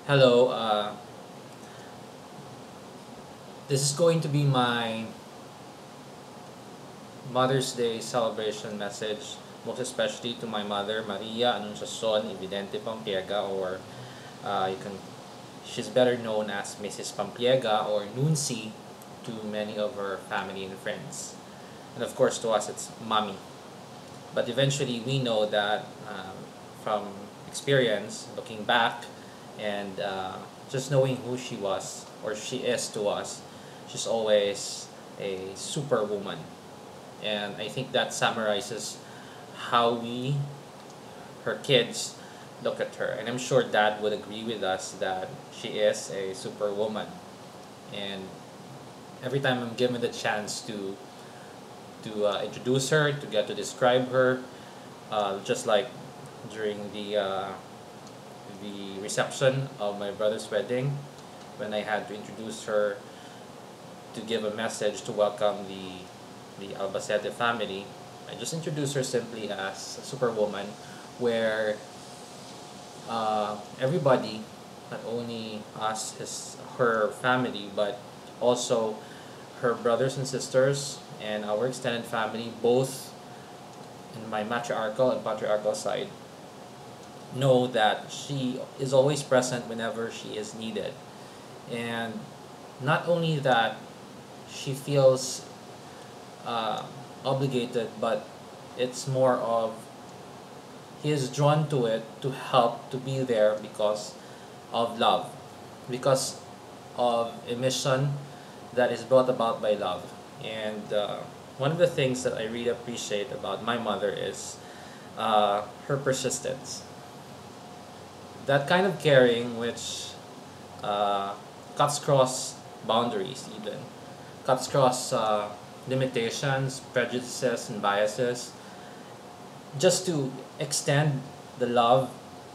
Hello, this is going to be my Mother's Day celebration message, most especially to my mother, Maria Anunciacion Pampliega, or she's better known as Mrs. Pampliega or Nunci to many of her family and friends. And of course, to us, it's Mommy. But eventually, we know that from experience, looking back, and just knowing who she was or she is to us, she's always a superwoman. And I think that summarizes how we, her kids, look at her. And I'm sure Dad would agree with us that she is a superwoman. And every time I'm given the chance to introduce her, to get to describe her, just like during the reception of my brother's wedding, when I had to introduce her to give a message to welcome the Albacete family. I just introduced her simply as a superwoman, where everybody, not only us as her family, but also her brothers and sisters and our extended family, both in my matriarchal and patriarchal side, know that she is always present whenever she is needed. And not only that, she feels obligated, but it's more of he is drawn to it to help, to be there because of love, because of a mission that is brought about by love. And one of the things that I really appreciate about my mother is her persistence. That kind of caring which cuts across boundaries, even cuts across limitations, prejudices, and biases, just to extend the love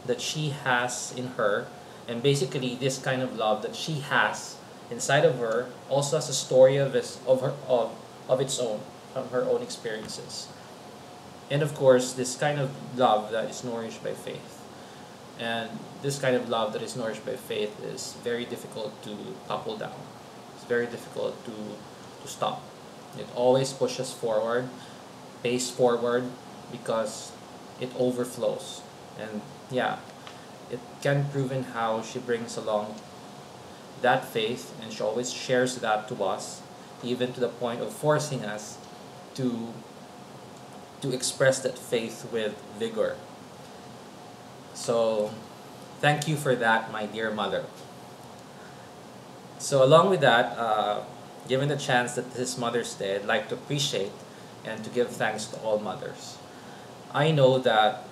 that she has in her. And basically this kind of love that she has inside of her also has a story of its own, from her own experiences. And of course, this kind of love that is nourished by faith. And this kind of love that is nourished by faith is very difficult to topple down. It's very difficult to stop. It always pushes forward, pays forward, because it overflows. And yeah, it can be proven how she brings along that faith, and she always shares that to us, even to the point of forcing us to express that faith with vigor. So thank you for that, my dear mother. So along with that, given the chance that this is Mother's Day, I'd like to appreciate and to give thanks to all mothers. I know that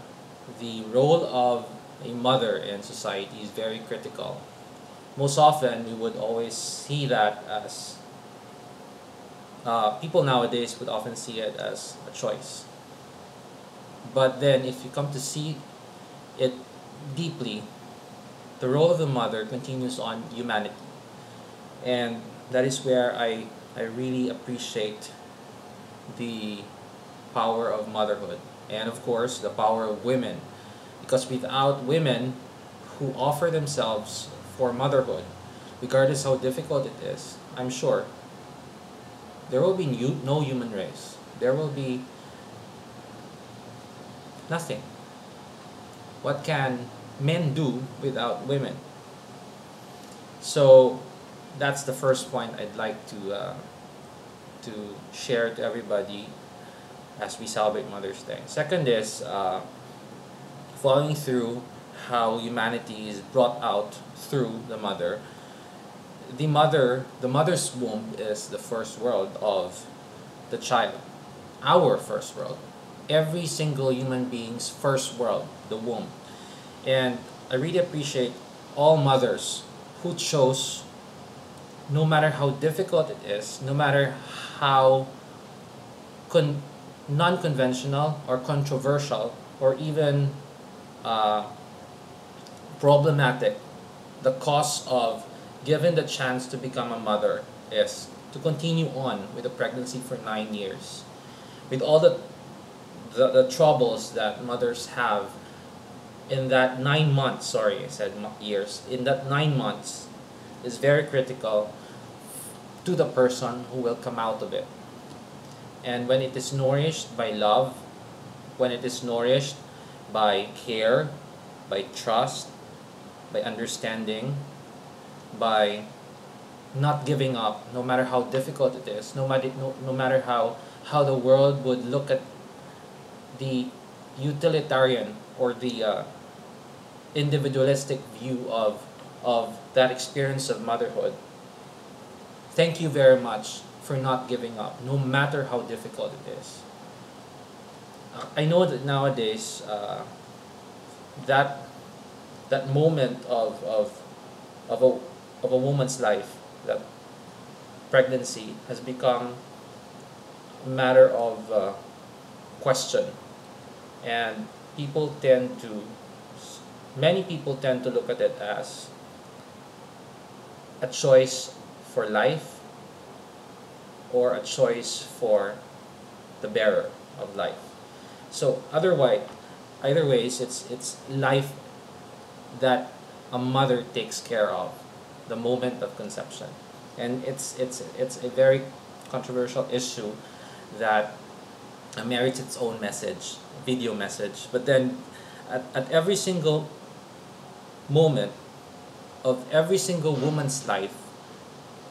the role of a mother in society is very critical. Most often, we would always see that as people nowadays would often see it as a choice. But then, if you come to see it deeply, the role of the mother continues on humanity. And that is where I really appreciate the power of motherhood. And of course, the power of women. Because without women who offer themselves for motherhood, regardless how difficult it is, I'm sure there will be no human race. There will be nothing. What can men do without women? So that's the first point I'd like to share to everybody as we celebrate Mother's Day. Second is following through how humanity is brought out through the mother. The mother's womb is the first world of the child, our first world. Every single human being's first world, the womb. And I really appreciate all mothers who chose, no matter how difficult it is, no matter how non-conventional or controversial or even problematic the cause of given the chance to become a mother is, to continue on with the pregnancy for 9 years, with all the troubles that mothers have in that 9 months, sorry, I said years, in that 9 months is very critical to the person who will come out of it. And when it is nourished by love, when it is nourished by care, by trust, by understanding, by not giving up, no matter how difficult it is, no matter how the world would look at the utilitarian or the individualistic view of that experience of motherhood. Thank you very much for not giving up, no matter how difficult it is. I know that nowadays that that moment of a of a woman's life, that pregnancy, has become a matter of question, and people tend to many people tend to look at it as a choice for life or a choice for the bearer of life. So either ways, it's life that a mother takes care of, the moment of conception, and it's a very controversial issue that merits its own message, video message. But then, at every single moment of every single woman's life,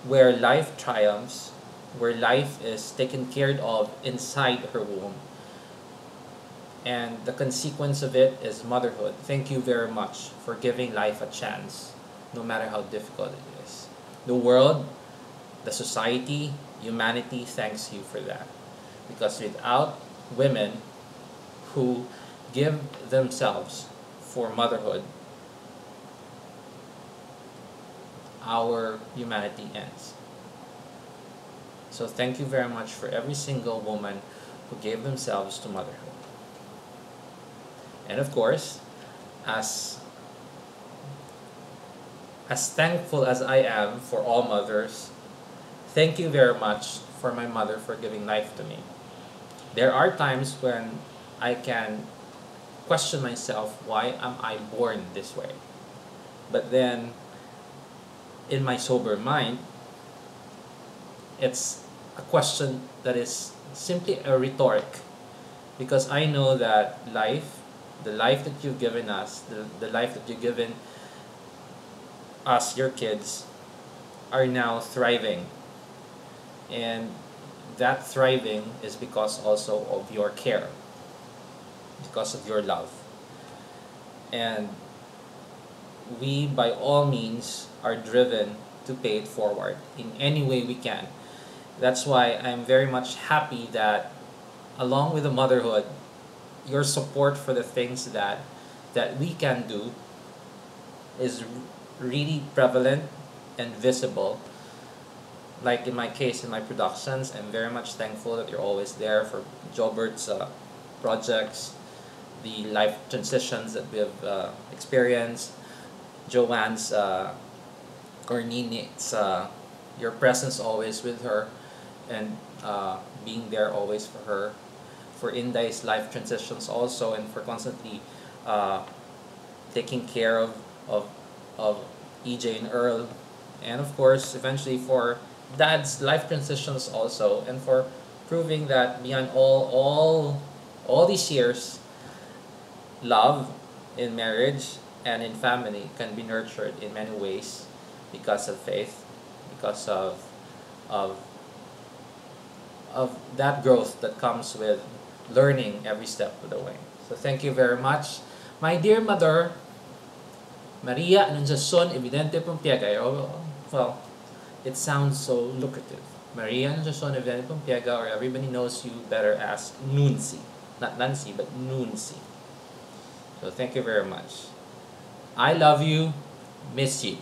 where life triumphs, where life is taken care of inside her womb, and the consequence of it is motherhood. Thank you very much for giving life a chance, no matter how difficult it is. The world, the society, humanity thanks you for that. Because without women who give themselves for motherhood, our humanity ends. So thank you very much for every single woman who gave themselves to motherhood. And of course, as thankful as I am for all mothers, thank you very much for my mother for giving life to me. There are times when I can question myself, why am I born this way? But then, in my sober mind, it's a question that is simply a rhetoric, because I know that the life that you've given us, the life that you've given us, your kids, are now thriving. And that thriving is because also of your care, because of your love. And we, by all means, are driven to pay it forward in any way we can. That's why I'm very much happy that, along with the motherhood, your support for the things that we can do is really prevalent and visible. Like in my case, in my productions, I'm very much thankful that you're always there for Jobert's projects, the life transitions that we have experienced, Joanne's or Nini's, your presence always with her, and being there always for her, for Indai's life transitions also, and for constantly taking care of EJ and Earl, and of course eventually for Dad's life transitions also, and for proving that beyond all these years, love in marriage and in family can be nurtured in many ways because of faith, because of that growth that comes with learning every step of the way. So thank you very much, my dear mother, Maria Anunciacion Pampliega. Well, it sounds so lucrative. Maria Anunciacion Pampliega, or everybody knows you better as Nunci. Not Nancy, but Nunci. So thank you very much. I love you. Miss you.